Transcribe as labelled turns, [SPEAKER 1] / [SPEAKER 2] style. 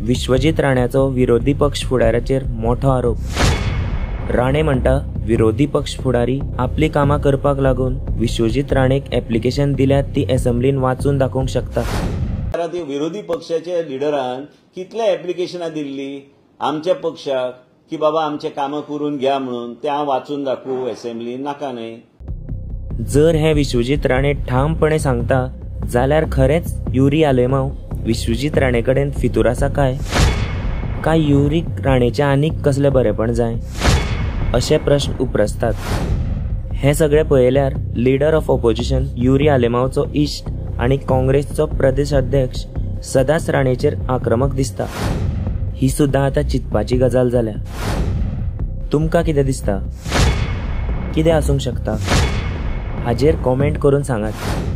[SPEAKER 1] विश्वजीत राण्याचो विरोधी पक्ष फुडाऱ्याचेर मोठो आरोप। राणे म्हणटा विरोधी पक्ष फुडारी आपली कामां करपाक लागून विश्वजीत राणेक ऍप्लिकेशन दिल्यात ती असेंब्लीन वाचून दाखोवंक शकता।
[SPEAKER 2] विरोधी पक्षाच्या लिडरान कितले ऍप्लिकेशनां दिल्ली आमच्या पक्षाक की बाबा आमचे कामां करून घ्या म्हणून ते हांव वाचून दाखवू असेंब्लीन नाका न्हय।
[SPEAKER 1] जर हे विश्वजीत राणे ठामपणे सांगता जाल्यार खरेंच युरी आलेमांव विश्वजीत राणे कडेन फितूर आसा काय युरीक राणेचे आनीक कसले बरेपण जाय अशे प्रश्न उपरसतात। हे सगळे पळयल्यार लीडर ऑफ ऑपोजिशन युरी आलेमांवचो इश्ट आनी काँग्रेसचो प्रदेश अध्यक्ष सदांच राणेचेर आक्रमक दिसता। ही सुद्दां आतां चिंतपाची गजाल जाल्या। तुमकां कितें दिसता? कितें आसूंक शकता? हाजेर कॉमेंट करून सांगात।